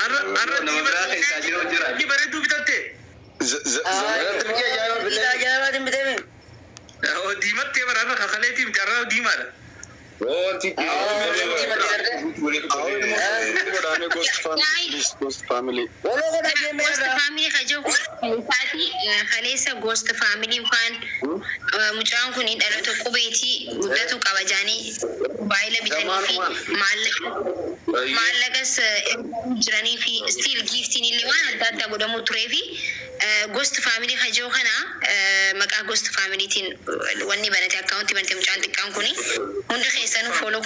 Arra nama keessa jiru jira. Ki bareedu bitatte. Jaabatiin bitame. O diimattee bararra kakaleetii miti arraa diimaadha. Ghost family. Ghost family kajoo kaleessa ghost family kan mucaan kun dhaloota qubeetii guddatu qaba jaanii baay'ila bitanii fi maallaqas jiranii fi still giftiin illee waan adda addaa godhamu turee fi ghost family kajoo kana maqaa ghost familytiin wanni banate akkaawuntii banate mucaan xiqqaan kuni hunda keessanuu fooloo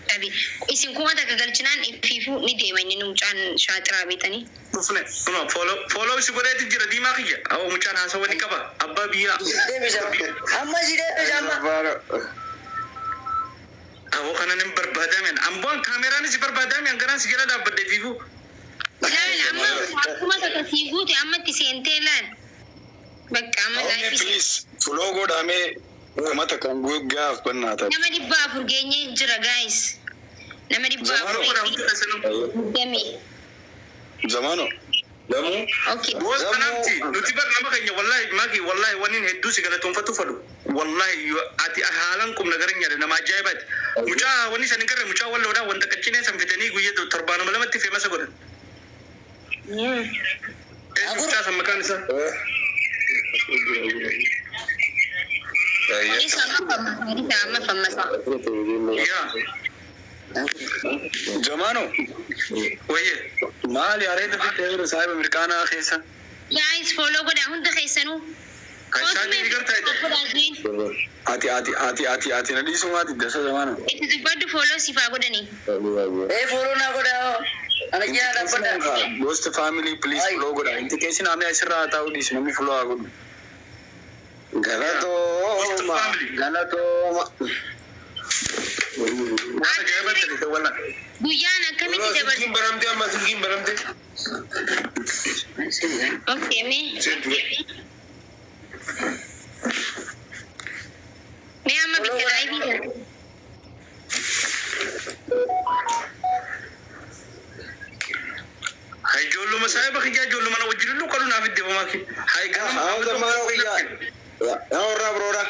tabi isin kuma takka galchinaan ifiifuu ni deema inni mucaan shaaxiraa beetanii Dhufne fooloo isi godheeti jira diimaa kiyya awwa mucaan haasawwa ni qaba abbaa biyyaa Amma si deebisa amma. awwa kana nin barbaadamen amboon kaameraan isi barbaadamen garaan si jala dhaabbadde fiifuu laal amma akkuma takka sii guute ammatti seentee laal bakka amma laayifii Please, follow go dame. Mata kan gaaf bannaata. nama 400 geenye jira guys nama 400 demi Zamano. Lamu okay Goos kanamti nuti bar nama keenya wallahi maki wallahi wanin hedduu si galatoonfatu fadhu wallahi ati haalan kum nagarin yaada nama ajaa'ibati mucaa wani sanin garre mucaa walloodha wanta qaccine san fitanii guyyaa torbaanuma lamatti feemasa godhan mucaa san maqaan isaa isa amma fammasa yaa Zamano. wayye Maali areeda fitte saahiba Amerikaanaa keessa. guys follow godha hunda keessanuu Kaishaanii ni gartaa Ati na dhiisumaati dasa Zamano. itti dubbaddu follow sifaa godhanii Fuuloo naa godhaa. Ana jaa dhaabbadha. Ghost family please follow godha. Inti keessi namni asirraa taa'u dhiisu namni follow haa godhu. Galatooma. waan ajaa'ibatti ta'e wallan guyyaan akkamitti dabarsu baramte amma silkiin baramte okay me amma bitta laayifii hay ijoolluma saahiba kiyyaa ijoolluma na wajjin illee qalu naaf iddee bamaa kiyya hay ganama Zamano kiyyaa. Yaa warraa biroodha.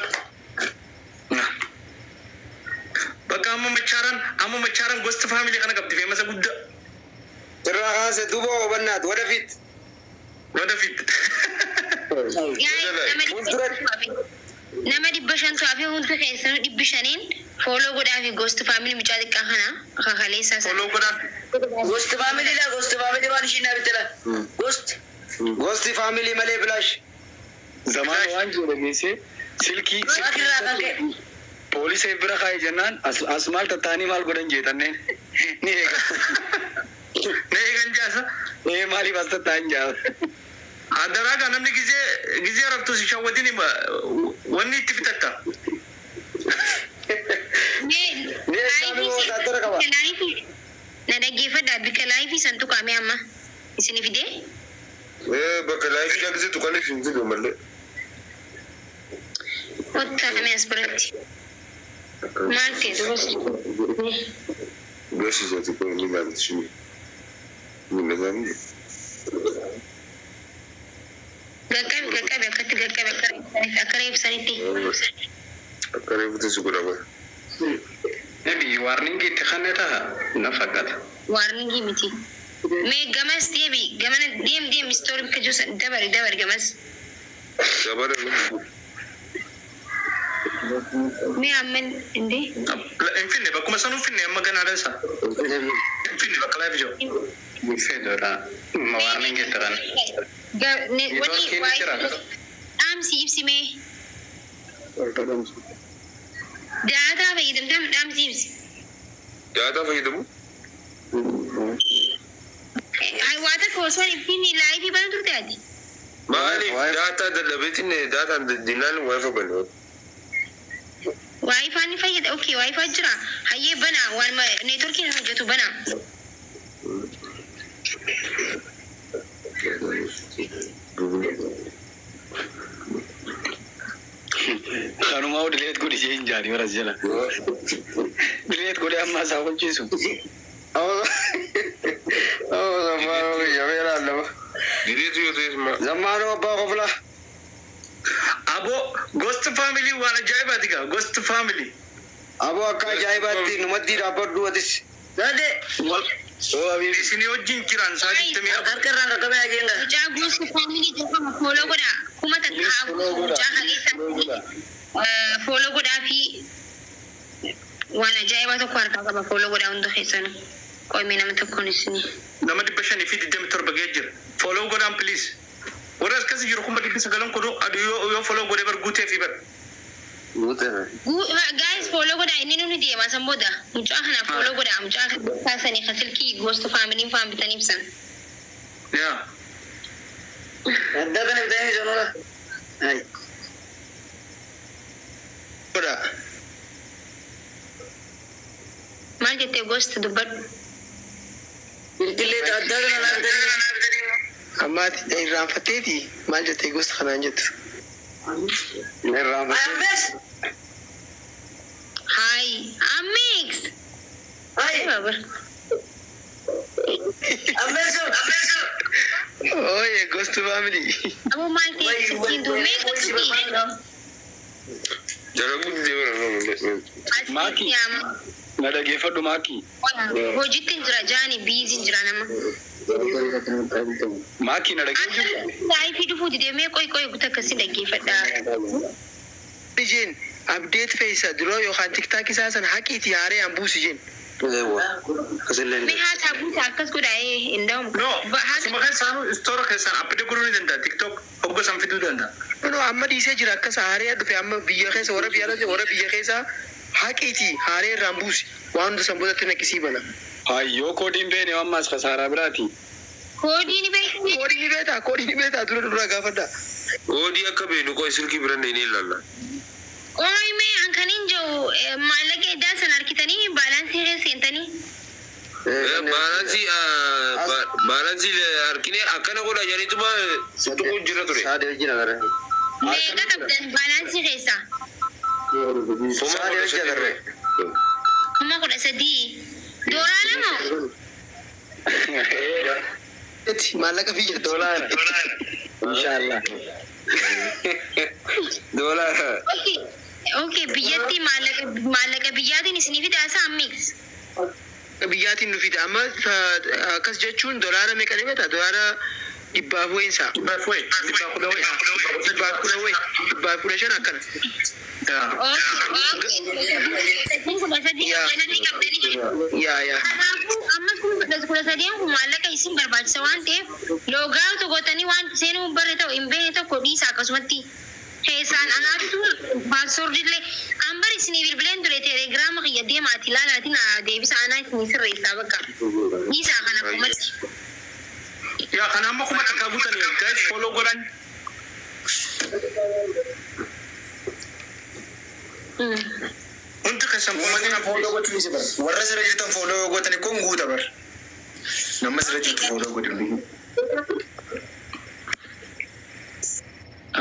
bakka amma machaaran gosti faamilii kana qabdi feemasa guddaa Irraa kaase duuba hubannaati wadafit. nama 500 fi hundi keessanuu 500 follow godhaa fi ghost family mucaa xiqqaa kana kakaleessaa follow godhaa Gosti family la gosti family waan ishiin naa bittala. Ghost family malee flash. Zamano waan jiru dhageesse silkii Akirraa kan ka'e. poolisii bira kaa'ee jennaan as maal tattaanii maal godhan jeetanneen ni eega. na eegan jaasa Maaliif as tattaan jaala. addaraa gaa namni gizee raftu si shawwadin wanni itti fitatta na dhaggeeffadha bika laayifii san tuqaame amma isin fidee bakka laayifii jallisee tuqaniif hin fidu malee. ottaame as biratti maal ta'e dubas Beeksisa xiqqoo inni gaafate shini. Mul'atamu. gaqqabe akkatti gaqqabe akka reebsanitti Akka reefute si godhama. Nabi warningi itti kannata na fakkata. warningii miti mee gamas deebi gamana deem istoorii bika juusa dabari gamas Gabara mee amman inde hin finne bakkuma sanuu finne amma ganaadha isaa hin finne bakka laayif jiru Fedora ma warningi itti kan. wani dhaamsi ibsimee daataa fayyadamtaan dhaamsi ibsi Daataa fayyadamu? waa takka osoo ittiin laayifii bana turte ati Maaliif daataa dadhabeetiin daataan dinaan waafa banu. waayifaa ni fayyada okay waayifaa jira hayyee bana waan neetworkiin hojjetu bana Kanuma dileet godhi ishee hin jaari waras jala. Dileet godhi amma isaa qolchiisu. Oh, Zamaanoo abbaa qofla. Abo Ghost Family waan ajaa'ibaati gaa Ghost Family. Aboo akka ajaa'ibaatti numatti dhaabbadhu atis. Gade. Isinii wajjin jiran saa 24. Harkarraan qaqqabee ageenga. Mucaa gosti faamilii jedhamu fooloo godha. Kuma takka mucaa haleessa fooloo godhaa fi waan ajaa'ibaa tokko harkaa qaba fooloo godhaa hunda keessanuu. Qoomii nama tokkoon isinii. Nama 527 ga'ee jira. Follow godhaan please. Warra akkasii jiru kuma 900 kun yoo follow godhee bar guutee fi bar. Guys follow godhaa inni nuni deemaa san booda mucaa kana follow godhaa mucaa kaasanii kasilkii gosti faamilii faan bitaniif san. Yaa. Adda kana bitanii sanura. Hai. Godha. Maal jettee gosti dubbadhu. Bilbilee adda kana naaf bitanii. Ammaati irraanfatteeti maal jettee gosta kanaan jettu. Irraanfattee. Hi, I'm mixed. Hai. Babar. Ambeso. Oye, Ghost Family. Abu maal ta'e sitti duumee gosti. Jara guddee bara Maaki. Na dhageeffadhu Maaki. Hojiitti jira jaani biiziin jira nama. Maaki na dhageeffadhu. Laayifii dhufuu didee qoy guutaa akkasii dhaggeeffadhaa. Ijeen update feesa duroo yookaan tiktaak isaa sana haqiiti yaaree ambuusi jeen. Mee haa taabuuta akkas godhaa'ee hin da'umu. No. Asuma keessaan istoora keessaan appidee guruu ni danda'a. TikTok hogga san fiduu danda'a. No amma dhiisee jira akkas haaree dhufe amma biyya keessa warra biyya keessa haqiiti haaree irraa ambuusi waan hunda san boodatti nakkisii bana. Hayyoo koodiin beene ammaas kasaaraa biraati. Koodiin beekni. Koodii ni beektaa dura gaafadha. Koodii akka beenu qoy silkii bira ni ilaalla. Ooyi mee hankaniin jiru maallaqa eddaa san harkitanii baalaansii seentanii. Baalaansii harkine akkana godha jedhaniituma tuquu jira ture. Saadee jira gara. Meeqa qabdan baalaansii keessaa? Saadee jira gara. Kuma 13. Doolaara moo? Maallaqa biyya doolaara. Inshaallah. Doolaara. Okay, biyyatti maallaqa biyyaatiin isinii fidaa isaa mix. Biyyaatiin nu fida amma akkas jechuun doolaara meeqa ni beektaa doolaara 100 wayinsaa. 110 akkana. Yaa. Kanaafuu ammas kun 13 kun maallaqa isin barbaachisa waan ta'eef loogaawtu gootanii waan seenuu barre ta'u hin beekne tokko dhiisa akkasumatti keessaan anaatu paaswordillee ambar isinii bilbileen ture telegiraama kiyya deemaati ilaalaatiin deebisa anaa isinii sirreessaa bakka dhiisaa kana kumatti. Yaa kana amma kuma takkaa guutanii guys follow godhan. Hundi keessan follow godhanii si bara. Warra sirra jirtan follow godhanii kun guuta bara. Nama sirra jirtu follow godhanii.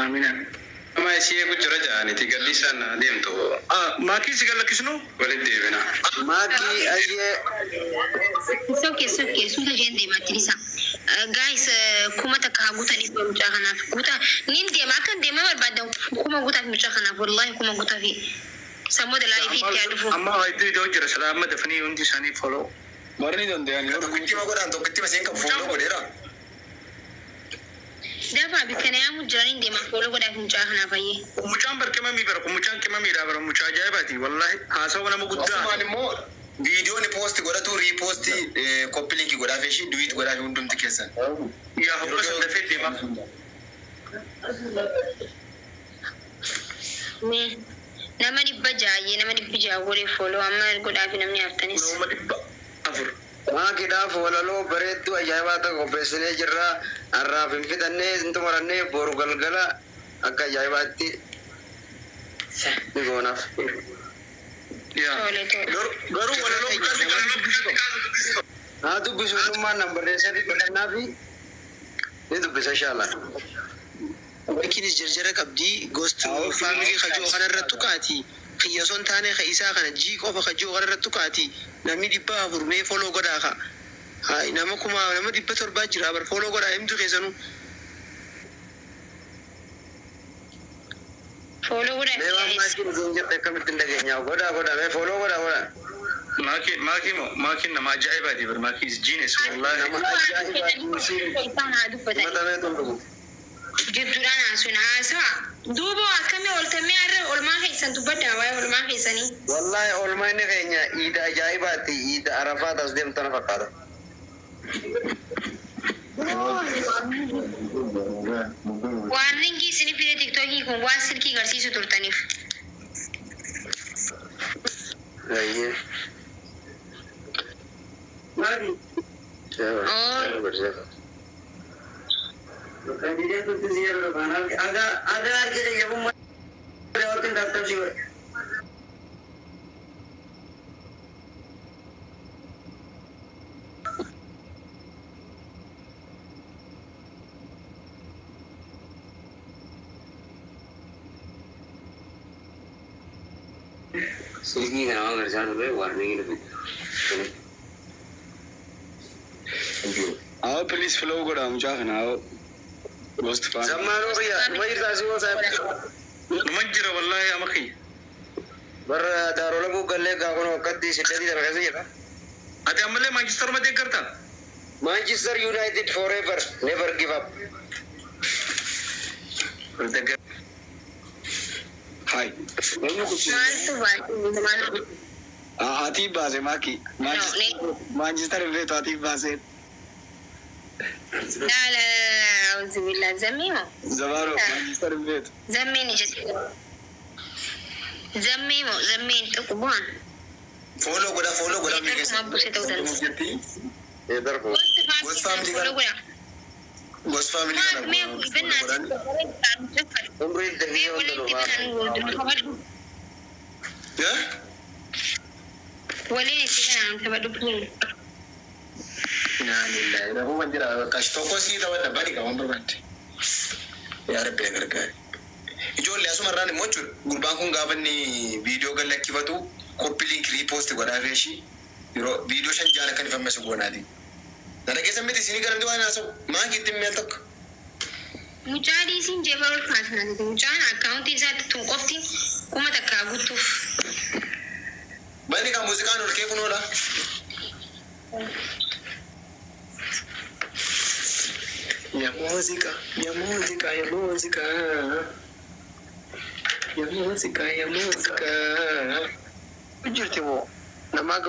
Amina. Amma ishee gujjira jaaniiti galliisaan deemtu. Maakii si gallakkisnu? Walitti deebina. Maakii ayyee. Sokkee suuta isheen deemaatti dhiisa. Guys kuma takka haa guutaniif mucaa kanaaf guutaa nin deema akkan deema barbaadan kuma guutaaf mucaa kanaaf wallahi kuma guutaaf sammuuda laayifiitti haa dhufu. Amma wayituu iddoo jira salaama dafanii hundi isaanii follow. Marni danda'anii Tokkitti ma godhan tokkitti ma seen qabu follow godheera. Dafa bikkana yaamu jiraniin deema follow godhaaf mucaa kanaaf ayyee. Mucaan barkimamii bara mucaan qimamiidha bara mucaa ajaa'ibaati wallahi haasawa nama guddaa. Asumaan immoo viidiyoon poosti godhatu riipoosti koppi linkii godhaaf ishii duwiit godhaaf hundumti keessan. Yaa hogga san dafee deema. Nama 100 nama 100 waliif follow amma godhaaf namni haftanis. Nama 400. Maakiidhaaf walaloo bareedduu ajaa'ibaa ta'e qopheessinee jirra. Har'aaf hin fixannee hin xumurannee boru galgala akka ajaa'ibaatti ni goonaaf. Garuu walaloo haa dubbisu hundummaan nan barreessee fixannaa fi ni dubbisa inshaallah. Wakiinis jarjara qabdii gosti faamilii kajoo kanarrattu kaati. Kiyya son taane ka isaa kana jii qofa kajoo kanarrattu kaati. Namni 400 mee follow godhaa ka. Hai nama 700 jira bar follow godhaa himtu keessanuu. Follow what Mee waan maakiin isin jette akkamitti hin dhageenyaa? Godhaa mee follow godhaa. Maaki nama ajaa'ibaati bar maaki is genius wallahi. Nama ajaa'ibaati. Mata mee tundumu. Jidduudhaan haasuun haasawa. Duuba akkamii oltamee har'a olmaa keessan dubbaddaa waa'ee olmaa keessanii. Wallahi olmaa inni keenya iida ajaa'ibaati. Iida Arafaat as deemtana fakkaata. Waan linkii isinii fide tiktookii kun waan silkii agarsiisu turtaniif. Ayyee. Silky kan awal kerjaan tu warning itu. आओ please flow को डाउन जा ना आओ दोस्त फान Zammaanuu xiyya numa jirtaa si goosaa. Nama jira wallahi amaki. Barra daaroola buugallee gaafa wakkatti siddeetii dara keessa jira. Ati ammallee Manchester ma deeggarta? Manchester United forever, never give up. हाय Maaltu baay'ee आती बाजे माकी मैनचेस्टर में तो आती बाजे la auzu billah zammiimo जवारो मैनचेस्टर में zammiini jechuudha zammiin tokko bu'aan Follow godha akkuma buuse ta'uu danda'a. Darbo. Ghost family Follow godha. Ghost family Maal mee ibannaa Umriin mee dagee walitti wanta kanaan qabadhu Ya? waliin itti kanaan qabadhu. Inalillahi. Rabu manjira kash tokko si tawa da bari kawan barbaade. Ya rabbi gargaari. Ijoollee asuma irraan immoo jechuudha. Gurbaan kun gaafa inni viidiyoo gallakkifatu koppii linkii riipoosti godhaafee ishii yeroo viidiyoo 5 jaala kan ifammesu goonaati. Nana keessa miti isinii garamti waan haasa'u maanki ittiin meel tokko. Mucaa dhiisiin jeeba ol kaasnaa mucaan akkaawuntii isaatti tun qofti kuma takkaa guutuuf. Banni kan muuziqaan ol kee kun oola. Ya música. jirti moo namaa